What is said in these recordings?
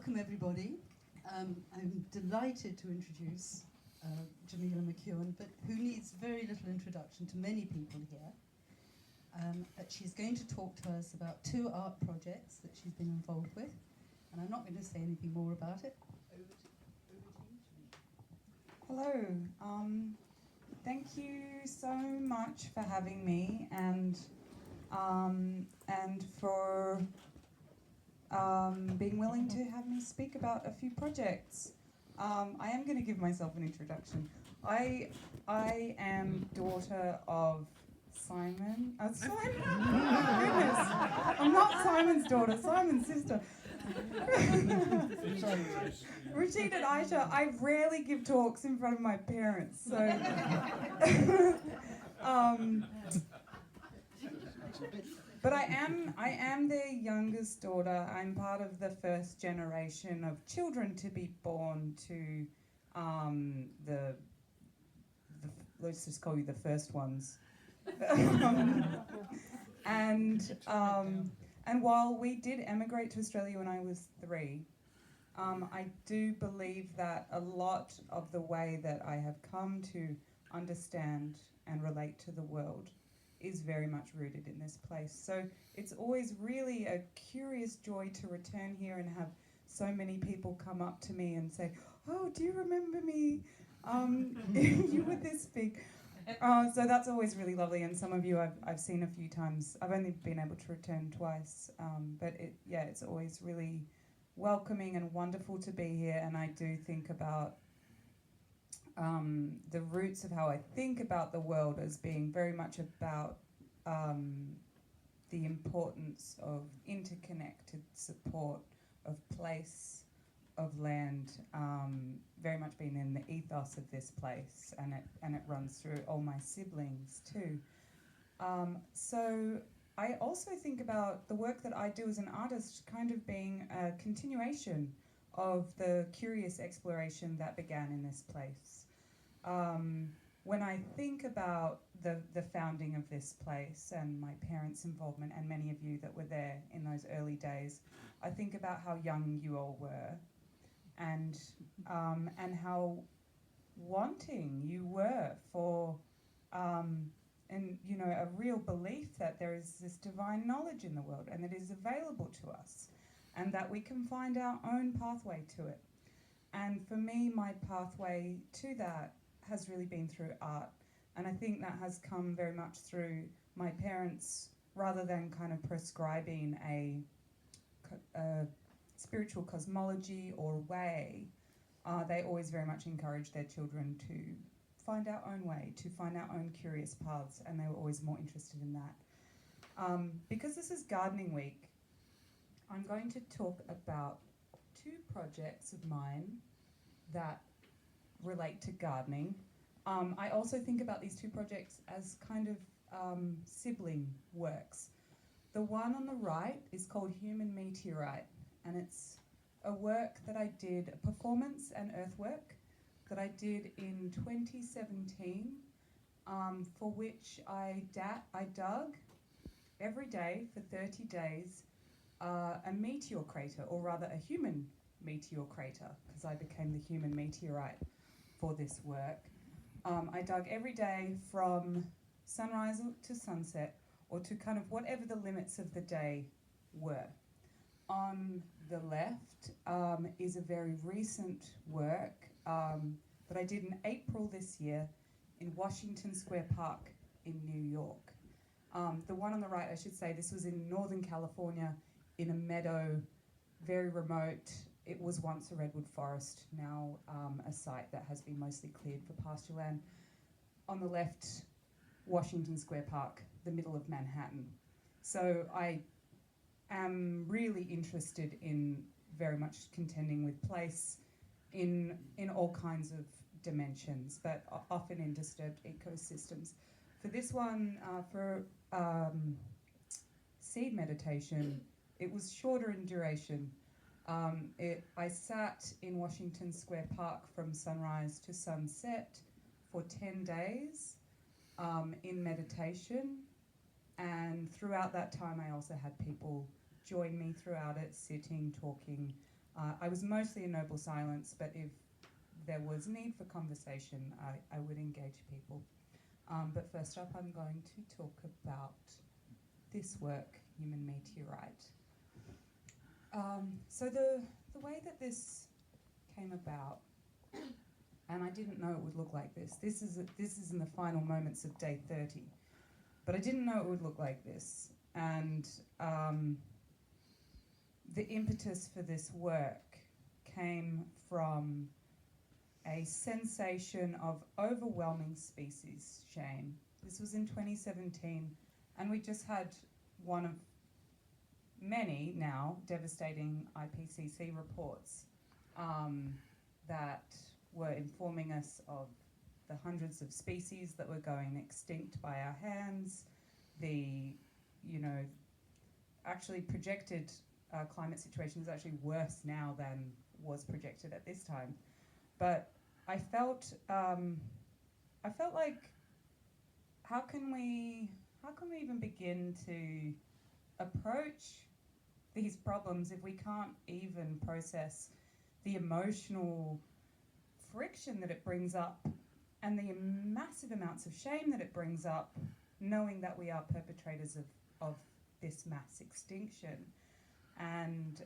welcome everybody. I'm delighted to introduce Jemila McEwen, but who needs very little introduction to many people here. But she's going to talk to us about 2 art projects that she's been involved with, and I'm not going to say anything more about it. Over to you, Jemila. Hello. Thank you so much for having me and for being willing to have me speak about a few projects. I am going to give myself an introduction. I am daughter of Simon. Simon? Oh my goodness. I'm not Simon's daughter, Simon's sister. Rashid and Aisha, I rarely give talks in front of my parents, so but I am their youngest daughter. I'm part of the first generation of children to be born to the let's just call you the first ones. And while we did emigrate to Australia when I was 3, I do believe that a lot of the way that I have come to understand and relate to the world is very much rooted in this place. So it's always really a curious joy to return here and have so many people come up to me and say, "Oh, do you remember me? You were this big." So that's always really lovely, and some of you I've seen a few times. I've only been able to return twice, but it's always really welcoming and wonderful to be here. And I do think about the roots of how I think about the world as being very much about the importance of interconnected support of place, of land, very much being in the ethos of this place, and it runs through all my siblings too. So I also think about the work that I do as an artist kind of being a continuation of the curious exploration that began in this place. When I think about the founding of this place and my parents' involvement, and many of you that were there in those early days, I think about how young you all were, and how wanting you were for and a real belief that there is this divine knowledge in the world and that it is available to us, and that we can find our own pathway to it. And for me, my pathway to that has really been through art, and I think that has come very much through my parents, rather than kind of prescribing a spiritual cosmology or way. They always very much encouraged their children to find our own way, to find our own curious paths, and they were always more interested in that. Because this is Gardening Week, I'm going to talk about 2 projects of mine that relate to gardening. I also think about these 2 projects as kind of sibling works. The one on the right is called Human Meteorite, and it's a work that I did, a performance and earthwork that I did in 2017, for which I dug every day for 30 days a meteor crater, or rather a human meteor crater, because I became the human meteorite for this work. I dug every day from sunrise to sunset, or to kind of whatever the limits of the day were. On the left is a very recent work that I did in April this year in Washington Square Park in New York. The one on the right, I should say, this was in Northern California in a meadow, very remote. It was once a redwood forest, now a site that has been mostly cleared for pasture land. On the left, Washington Square Park, the middle of Manhattan. So I am really interested in very much contending with place in all kinds of dimensions, but often in disturbed ecosystems. For this one, for seed meditation, it was shorter in duration. I sat in Washington Square Park from sunrise to sunset for 10 days in meditation, and throughout that time I also had people join me throughout it, sitting, talking, I was mostly a noble silence, but if there was need for conversation, I would engage people. But first up, I'm going to talk about this work, Human Meteorite. So the way that this came about, and I didn't know it would look like this. This is in the final moments of day 30, but I didn't know it would look like this. And the impetus for this work came from a sensation of overwhelming species shame. This was in 2017, and we just had one of many now devastating IPCC reports that were informing us of the hundreds of species that were going extinct by our hands, the, actually projected climate situation is actually worse now than was projected at this time. But I felt like, how can we even begin to approach these problems if we can't even process the emotional friction that it brings up and the massive amounts of shame that it brings up, knowing that we are perpetrators of this mass extinction. And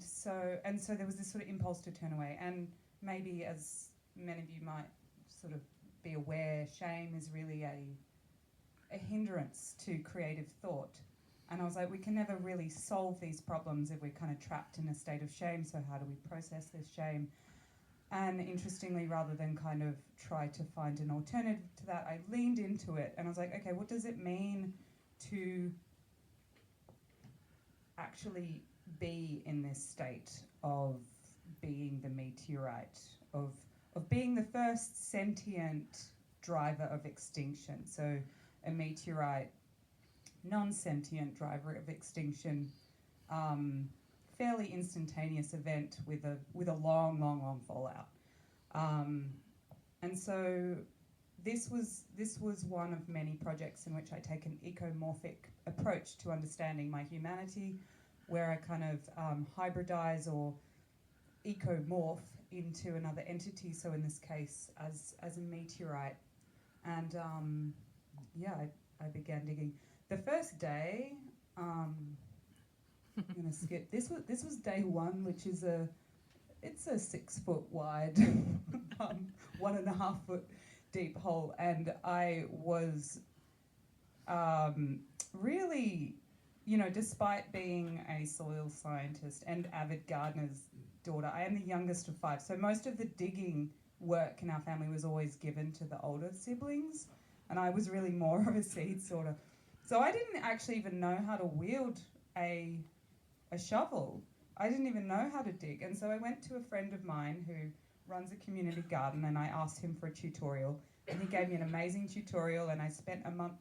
so there was this sort of impulse to turn away. And maybe, as many of you might sort of be aware, shame is really a hindrance to creative thought. And I was like, we can never really solve these problems if we're kind of trapped in a state of shame, so how do we process this shame? And interestingly, rather than kind of try to find an alternative to that, I leaned into it and I was like, okay, what does it mean to actually be in this state of being the meteorite, of being the first sentient driver of extinction? So a meteorite, non-sentient driver of extinction, fairly instantaneous event with a long fallout. And so this was one of many projects in which I take an ecomorphic approach to understanding my humanity, where I kind of hybridize or ecomorph into another entity. So in this case, as a meteorite, and I began digging. The first day, I'm gonna skip. This was day one, which is it's a 6 foot wide, 1.5 foot deep hole, and I was really, despite being a soil scientist and avid gardener's daughter, I am the youngest of 5. So most of the digging work in our family was always given to the older siblings, and I was really more of a seed sorter. So I didn't actually even know how to wield a shovel. I didn't even know how to dig. And so I went to a friend of mine who runs a community garden, and I asked him for a tutorial. And he gave me an amazing tutorial, and I spent a month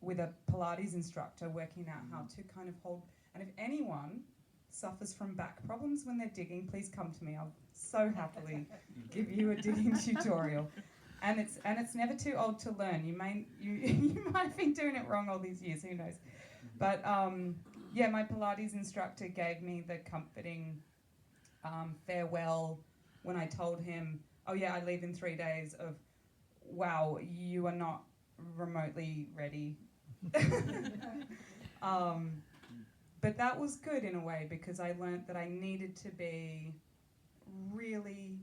with a Pilates instructor working out how to kind of hold. And if anyone suffers from back problems when they're digging, please come to me. I'll so happily give you a digging tutorial. And it's never too old to learn. You might have been doing it wrong all these years, who knows? But my Pilates instructor gave me the comforting farewell when I told him, oh yeah, I leave in 3 days, of, wow, you are not remotely ready. But that was good in a way, because I learnt that I needed to be really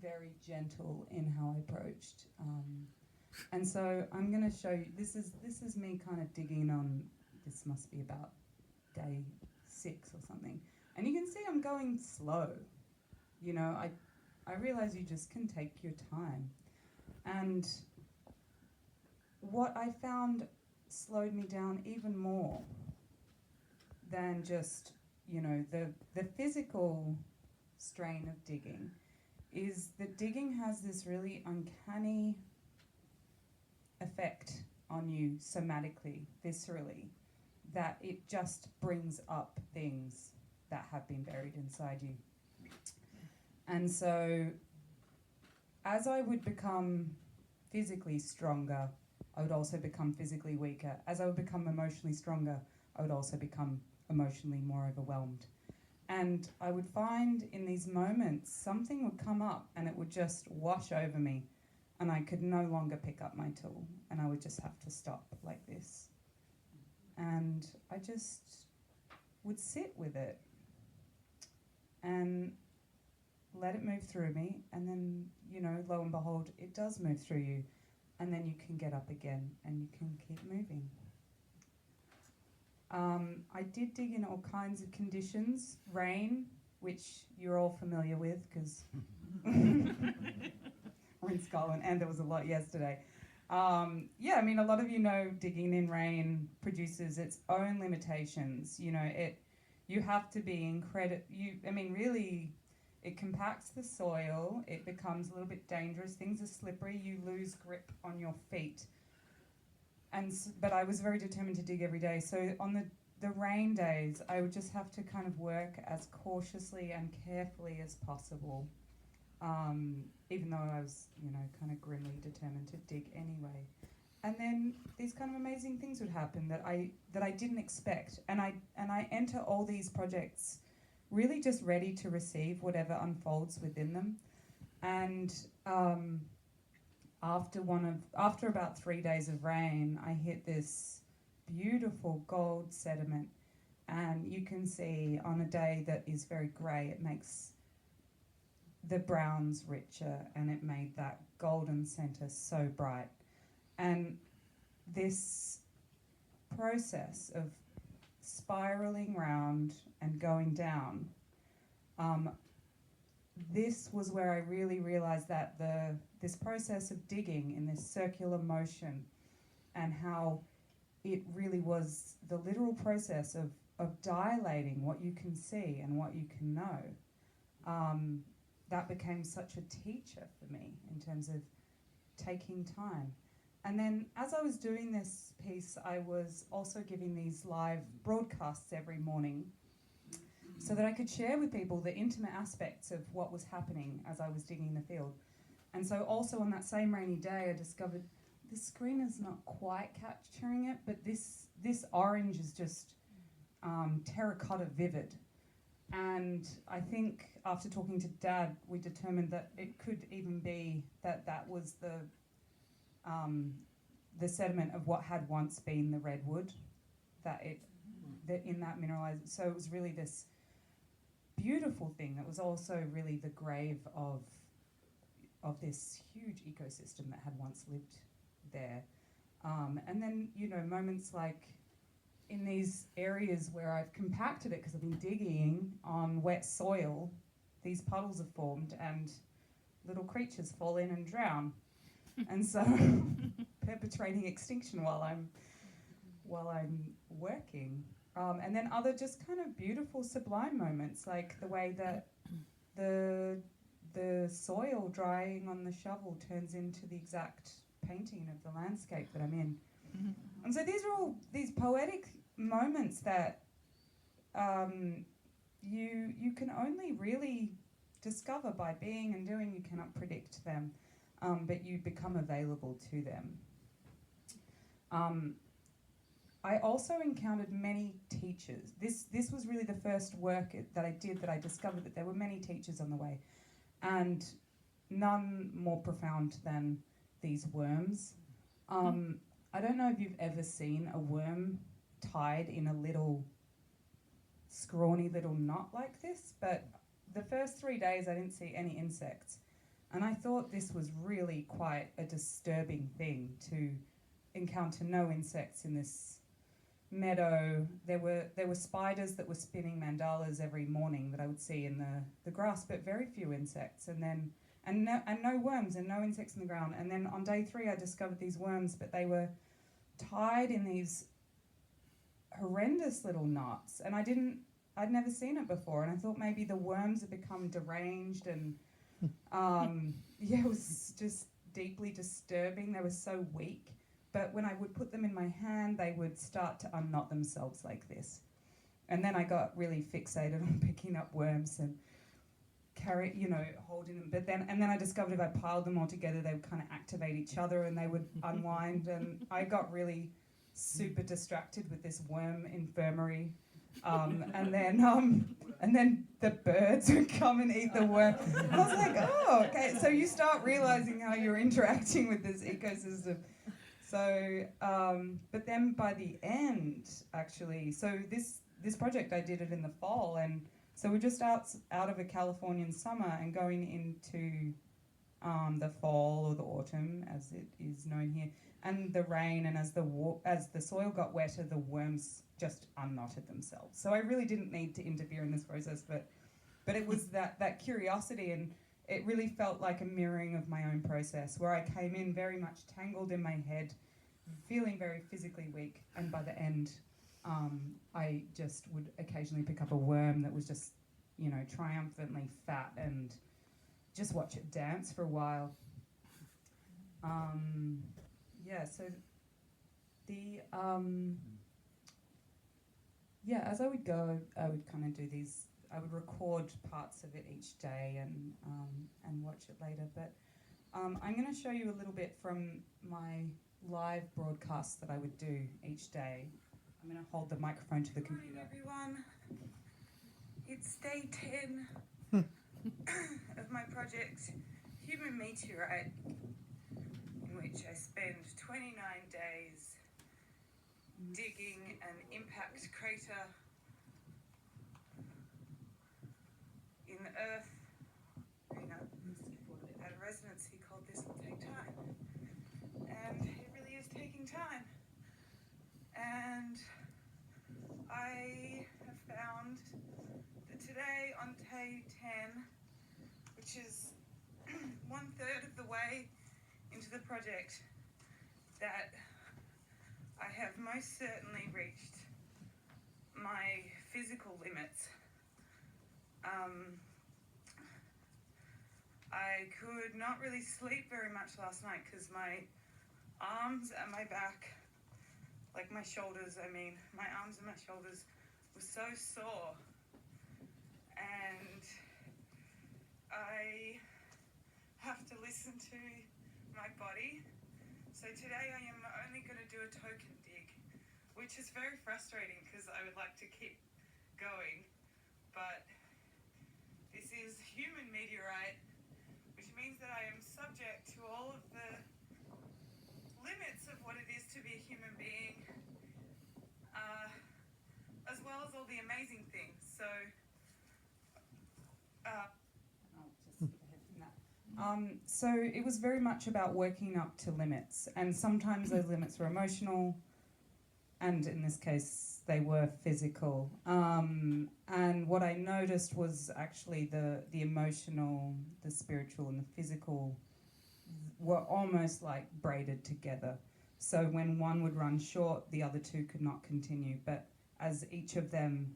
very gentle in how I approached. And so I'm going to show you, this is me kind of digging on, this must be about day 6 or something. And you can see I'm going slow. I realize you just can take your time. And what I found slowed me down even more than just, the physical strain of digging, is that digging has this really uncanny effect on you somatically, viscerally, that it just brings up things that have been buried inside you. And so as I would become physically stronger, I would also become physically weaker. As I would become emotionally stronger, I would also become emotionally more overwhelmed. And I would find in these moments something would come up and it would just wash over me, and I could no longer pick up my tool, and I would just have to stop like this. And I just would sit with it and let it move through me, and then, you know, lo and behold, it does move through you, and then you can get up again and you can keep moving. I did dig in all kinds of conditions. Rain, which you're all familiar with because we're in Scotland, and there was a lot yesterday. Yeah, I mean, a lot of you know digging in rain produces its own limitations. You know, you have to be really, it compacts the soil, it becomes a little bit dangerous, things are slippery, you lose grip on your feet. But I was very determined to dig every day. So on the rain days, I would just have to kind of work as cautiously and carefully as possible, even though I was, you know, kind of grimly determined to dig anyway. And then these kind of amazing things would happen that I didn't expect. And I enter all these projects really just ready to receive whatever unfolds within them. And after about 3 days of rain, I hit this beautiful gold sediment, and you can see on a day that is very grey, it makes the browns richer, and it made that golden centre so bright. And this process of spiralling round and going down, this was where I really realised that this process of digging in this circular motion, and how it really was the literal process of dilating what you can see and what you can know. That became such a teacher for me in terms of taking time. And then as I was doing this piece, I was also giving these live broadcasts every morning so that I could share with people the intimate aspects of what was happening as I was digging the field. And so also on that same rainy day, I discovered the screen is not quite capturing it, but this orange is just terracotta vivid. And I think after talking to Dad, we determined that it could even be that was the sediment of what had once been the redwood, that in that mineralized. So it was really this beautiful thing that was also really the grave of this huge ecosystem that had once lived there. And then, you know, moments like in these areas where I've compacted it because I've been digging on wet soil, these puddles have formed and little creatures fall in and drown. And so perpetrating extinction while I'm working. And then other just kind of beautiful, sublime moments, like the way that the soil drying on the shovel turns into the exact painting of the landscape that I'm in. And so these are all these poetic moments that you can only really discover by being and doing. You cannot predict them, but you become available to them. I also encountered many teachers. This was really the first work that I did that I discovered that there were many teachers on the way, and none more profound than these worms. I don't know if you've ever seen a worm tied in a little scrawny little knot like this, but the first 3 days I didn't see any insects, and I thought this was really quite a disturbing thing to encounter no insects in this meadow. There were spiders that were spinning mandalas every morning that I would see in the grass, but very few insects, and no worms and no insects in the ground. And then on day 3 I discovered these worms, but they were tied in these horrendous little knots, and I'd never seen it before, and I thought maybe the worms had become deranged, and it was just deeply disturbing. They were so weak, but when I would put them in my hand, they would start to unknot themselves like this. And then I got really fixated on picking up worms and holding them. But then I discovered if I piled them all together, they would kind of activate each other and they would unwind. And I got really super distracted with this worm infirmary. And then the birds would come and eat the worm. And I was like, oh, okay. So you start realizing how you're interacting with this ecosystem. So, but then by the end, actually, so this project, I did it in the fall, and so we're just out of a Californian summer and going into the fall or the autumn, as it is known here, and the rain, and as the soil got wetter, the worms just unknotted themselves. So I really didn't need to interfere in this process, but it was that curiosity, and it really felt like a mirroring of my own process, where I came in very much tangled in my head, feeling very physically weak, and by the end, I just would occasionally pick up a worm that was just, triumphantly fat, and just watch it dance for a while. So as I would go, I would kind of do these. I would record parts of it each day and watch it later. But I'm going to show you a little bit from my live broadcasts that I would do each day. I'm going to hold the microphone to the computer. Good morning, everyone. It's day 10 of my project, Human Meteorite, in which I spend 29 days digging an impact crater in the earth. At a residency called This Will Take Time. And it really is taking time. And I have found that today, on day 10, which is 1/3 of the way into the project, that I have most certainly reached my physical limits. I could not really sleep very much last night because my arms and my back, like my shoulders, my arms and my shoulders were so sore. And I have to listen to my body. So today I am only going to do a token dig, which is very frustrating because I would like to keep going. But this is human meteorite, which means that I am subject to all of the limits of what it is to be a human being, as well as all the amazing things. So, so it was very much about working up to limits, and sometimes those limits were emotional, and in this case they were physical. And what I noticed was actually the emotional, the spiritual, and the physical were almost like braided together. So when one would run short, the other two could not continue. But as each of them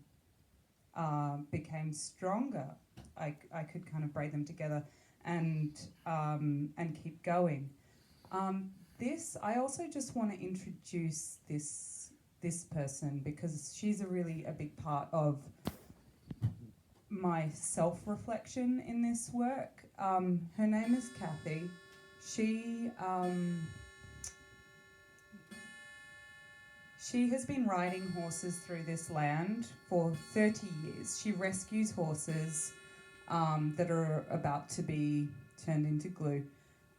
became stronger, I could kind of braid them together and keep going. I also just want to introduce this person because she's really a big part of my self-reflection in this work. Her name is Kathy. She has been riding horses through this land for 30 years. She rescues horses that are about to be turned into glue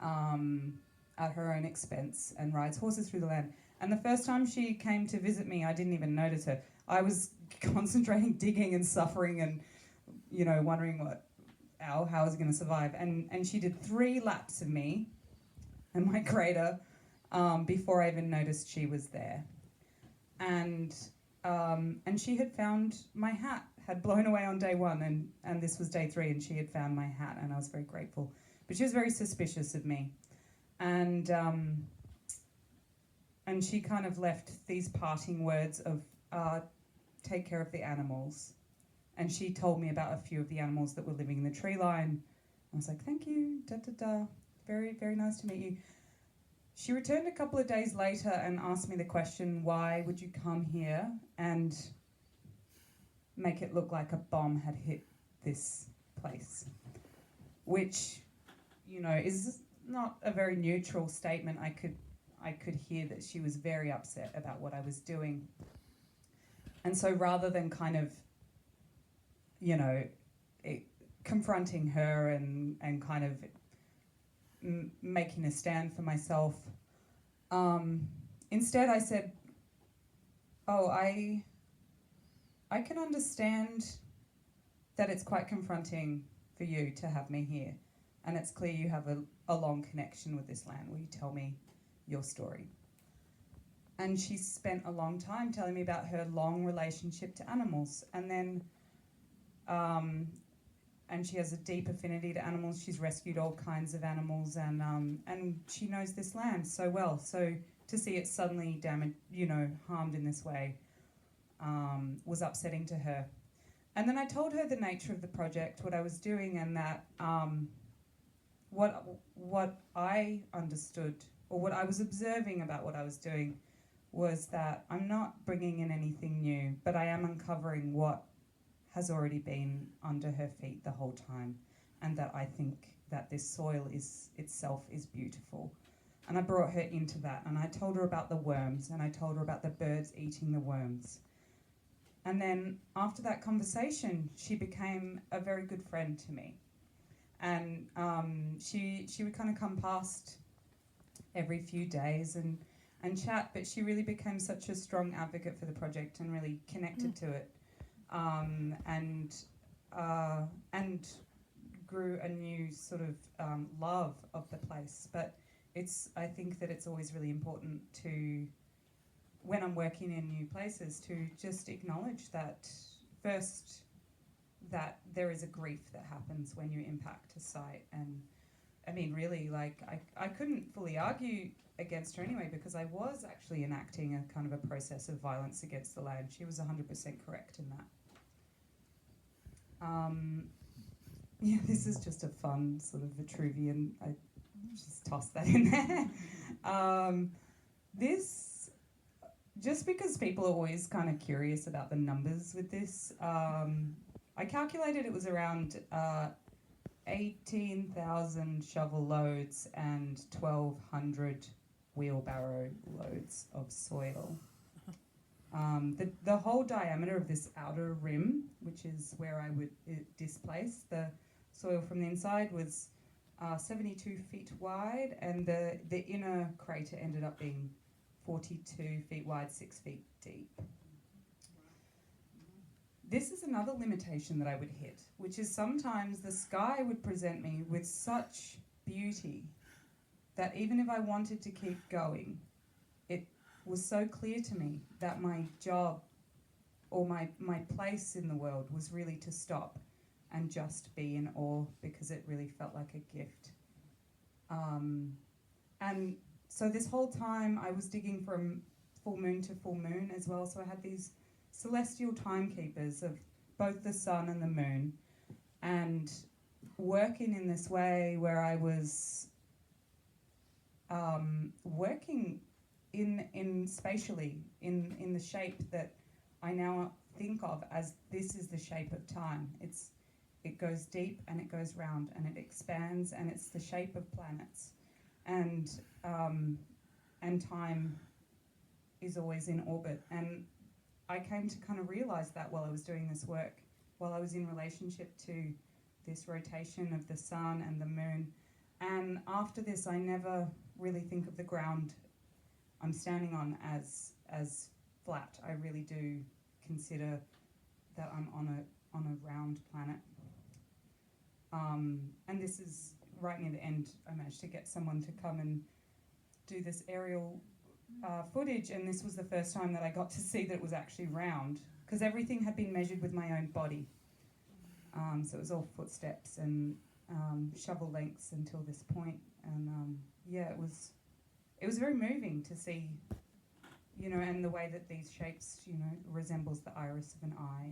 at her own expense, and rides horses through the land. And the first time she came to visit me, I didn't even notice her. I was concentrating, digging and suffering and, wondering how I was going to survive. And she did 3 laps of me and my crater before I even noticed she was there. And she had found my hat, had blown away on day 1, and this was day 3, and she had found my hat, and I was very grateful. But she was very suspicious of me. And she kind of left these parting words of, take care of the animals. And she told me about a few of the animals that were living in the tree line. I was like, thank you, da-da-da, very, very nice to meet you. She returned a couple of days later and asked me the question, why would you come here and make it look like a bomb had hit this place? Which, is not a very neutral statement. I could hear that she was very upset about what I was doing. And so rather than kind of, you know, confronting her and kind of making a stand for myself, instead I said, oh, I can understand that it's quite confronting for you to have me here. And it's clear you have a long connection with this land. Will you tell me your story? And she spent a long time telling me about her long relationship to animals. And then, and she has a deep affinity to animals. She's rescued all kinds of animals, and she knows this land so well. So to see it suddenly damaged, harmed in this way, was upsetting to her. And then I told her the nature of the project, what I was doing, and that what I understood, or what I was observing about what I was doing, was that I'm not bringing in anything new, but I am uncovering what has already been under her feet the whole time, and that I think that this soil itself is beautiful. And I brought her into that, and I told her about the worms, and I told her about the birds eating the worms. And then after that conversation, she became a very good friend to me. And she would kind of come past every few days and chat, but she really became such a strong advocate for the project and really connected to it, and grew a new sort of love of the place. But I think that it's always really important to, when I'm working in new places, to just acknowledge that first, that there is a grief that happens when you impact a site. And I mean, really, like, I couldn't fully argue against her anyway, because I was actually enacting a kind of a process of violence against the land. She was 100% correct in that. Yeah, this is just a fun sort of Vitruvian. I just tossed that in there. This, just because people are always kind of curious about the numbers with this, I calculated it was around 18,000 shovel loads and 1,200 wheelbarrow loads of soil. The whole diameter of this outer rim, which is where I would displace the soil from the inside, was 72 feet wide, and the inner crater ended up being 42 feet wide, 6 feet deep. This is another limitation that I would hit, which is sometimes the sky would present me with such beauty that even if I wanted to keep going, it was so clear to me that my job or my place in the world was really to stop and just be in awe, because it really felt like a gift. And so this whole time I was digging from full moon to full moon as well, so I had these celestial timekeepers of both the sun and the moon, and working in this way where I was working in spatially in the shape that I now think of as this is the shape of time. It goes deep and it goes round and it expands, and it's the shape of planets, and time is always in orbit. And I came to kind of realise that while I was doing this work, while I was in relationship to this rotation of the sun and the moon. And after this, I never really think of the ground I'm standing on as flat. I really do consider that I'm on a round planet. And this is right near the end. I managed to get someone to come and do this aerial footage, and this was the first time that I got to see that it was actually round, because everything had been measured with my own body. So it was all footsteps and shovel lengths until this point, and yeah, it was very moving to see, and the way that these shapes, resembles the iris of an eye,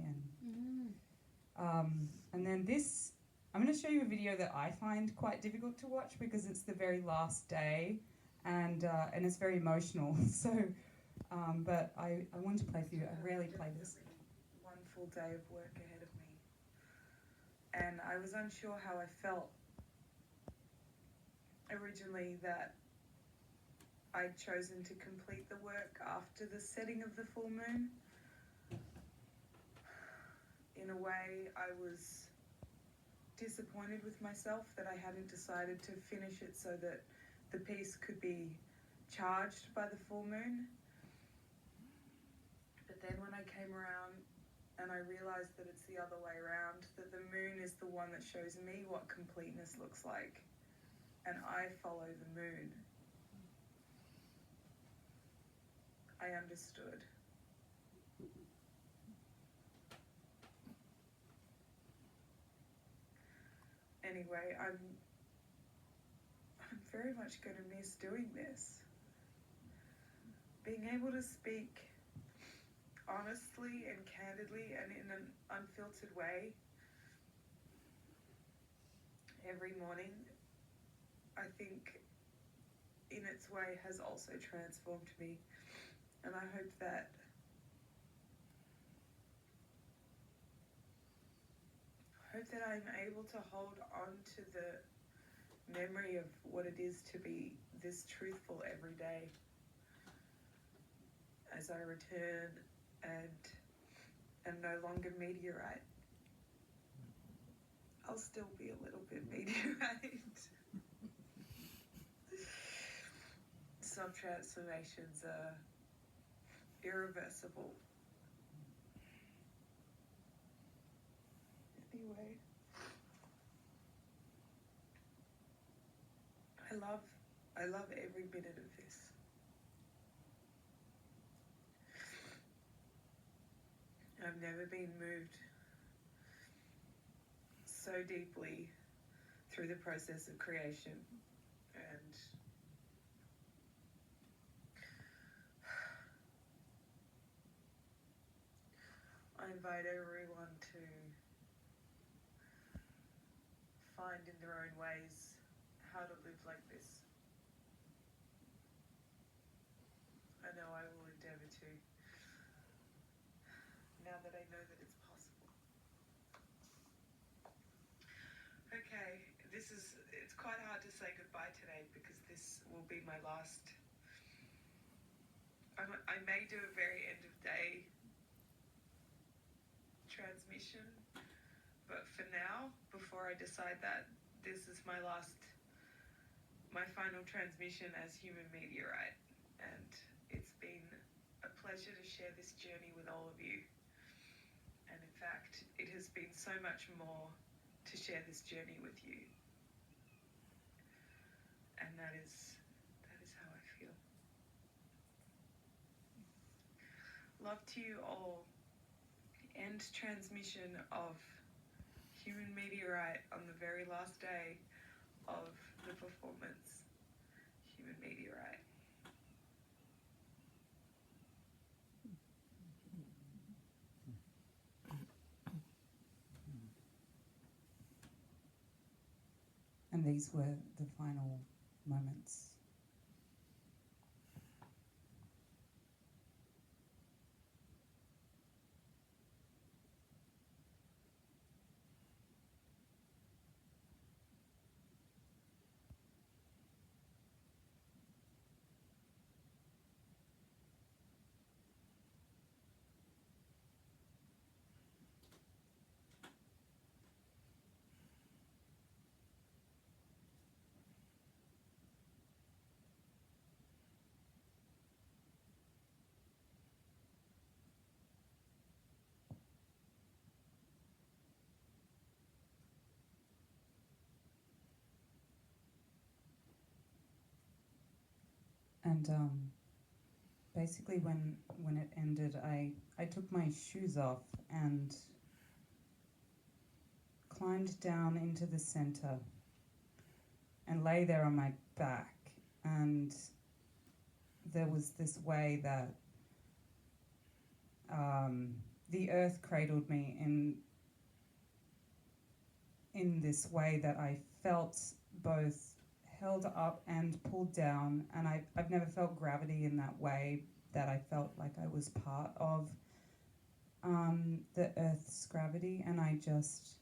and then this, I'm going to show you a video that I find quite difficult to watch because it's the very last day, and it's very emotional. So, but I want to play for you. I rarely play this. One full day of work ahead of me, and I was unsure how I felt originally, that I'd chosen to complete the work after the setting of the full moon. In a way, I was disappointed with myself that I hadn't decided to finish it so that the piece could be charged by the full moon. But then when I came around and I realised that it's the other way around, that the moon is the one that shows me what completeness looks like, and I follow the moon, I understood. Anyway, I'm very much going to miss doing this. Being able to speak honestly and candidly and in an unfiltered way every morning, I think in its way has also transformed me. And I hope that I'm able to hold on to the memory of what it is to be this truthful every day as I return and am no longer meteorite. I'll still be a little bit meteorite. Some transformations are irreversible. Anyway, I love every minute of this. I've never been moved so deeply through the process of creation, and I invite everyone to find in their own ways how to live like this. I know I will endeavour to, now that I know that it's possible. Okay, it's quite hard to say goodbye today because this will be my last. I may do a very end of day transmission, but for now, before I decide that, this is my final transmission as human meteorite, and it's been a pleasure to share this journey with all of you. And in fact, it has been so much more to share this journey with you, and that is how I feel. Love to you all. End transmission of human meteorite on the very last day of the performance, human meteorite. And these were the final moments. And basically when it ended, I took my shoes off and climbed down into the center and lay there on my back, and there was this way that the earth cradled me in this way that I felt both held up and pulled down, and I've never felt gravity in that way, that I felt like I was part of the earth's gravity, and I just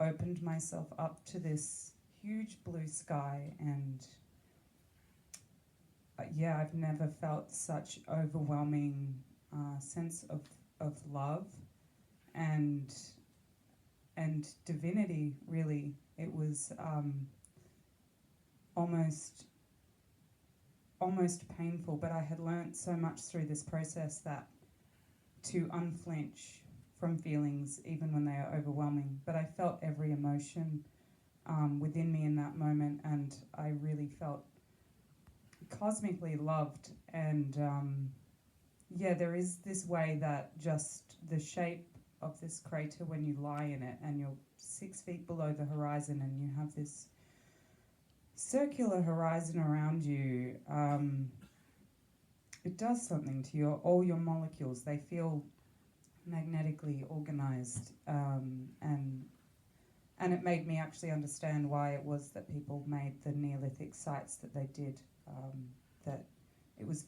opened myself up to this huge blue sky, and yeah, I've never felt such overwhelming sense of love and divinity. Really, it was almost painful. But I had learnt so much through this process that to unflinch from feelings, even when they are overwhelming. But I felt every emotion within me in that moment, and I really felt cosmically loved. And yeah, there is this way that just the shape of this crater when you lie in it and you're 6 feet below the horizon and you have this circular horizon around you, it does something to all your molecules. They feel magnetically organized, and it made me actually understand why it was that people made the Neolithic sites that they did, that it was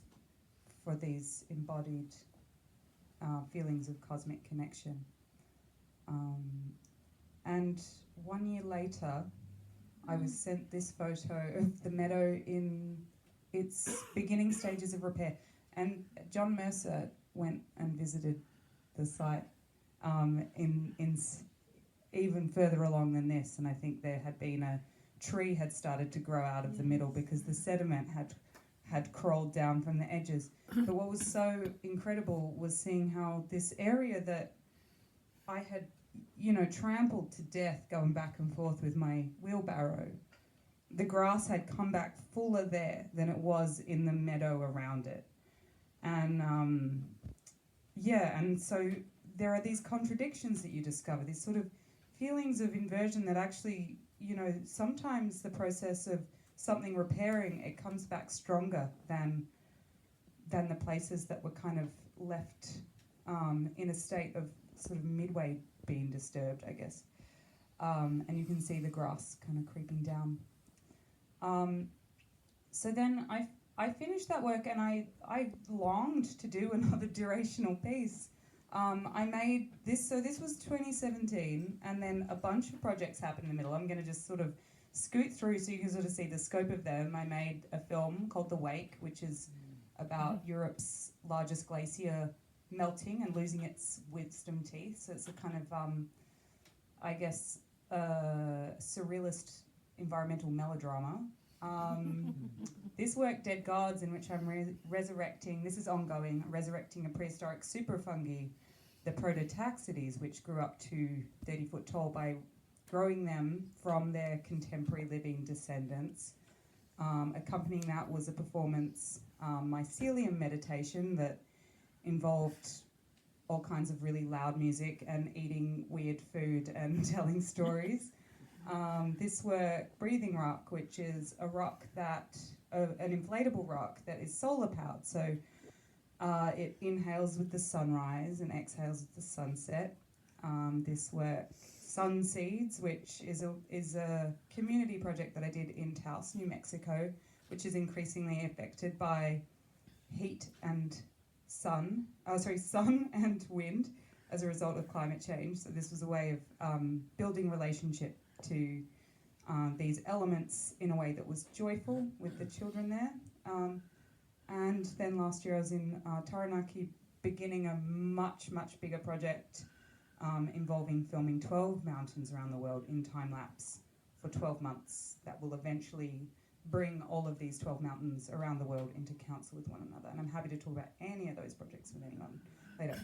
for these embodied feelings of cosmic connection. And 1 year later, I was sent this photo of the meadow in its beginning stages of repair. And John Mercer went and visited the site in even further along than this, and I think there had been a tree had started to grow out of the middle because the sediment had crawled down from the edges. But what was so incredible was seeing how this area that I had, trampled to death going back and forth with my wheelbarrow, the grass had come back fuller there than it was in the meadow around it. And and so there are these contradictions that you discover, these sort of feelings of inversion that actually, sometimes the process of something repairing, it comes back stronger than the places that were kind of left in a state of sort of midway being disturbed, I guess. And you can see the grass kind of creeping down. So then I finished that work, and I longed to do another durational piece. I made this, so this was 2017, and then a bunch of projects happened in the middle. I'm going to just sort of scoot through so you can sort of see the scope of them. I made a film called The Wake, which is about Europe's largest glacier melting and losing its wisdom teeth. So it's a kind of, I guess, surrealist environmental melodrama. This work, Dead Gods, in which I'm resurrecting, this is ongoing, resurrecting a prehistoric superfungi, the Prototaxides, which grew up to 30 foot tall by growing them from their contemporary living descendants. Accompanying that was a performance, mycelium meditation, that involved all kinds of really loud music and eating weird food and telling stories. This work, Breathing Rock, which is a rock that, an inflatable rock that is solar powered. So it inhales with the sunrise and exhales with the sunset. This work, Sun Seeds, which is a community project that I did in Taos, New Mexico, which is increasingly affected by heat and sun and wind as a result of climate change. So this was a way of building relationship to these elements in a way that was joyful with the children there. And then last year I was in Taranaki beginning a much, much bigger project involving filming 12 mountains around the world in time-lapse for 12 months that will eventually bring all of these 12 mountains around the world into council with one another. And I'm happy to talk about any of those projects with anyone later.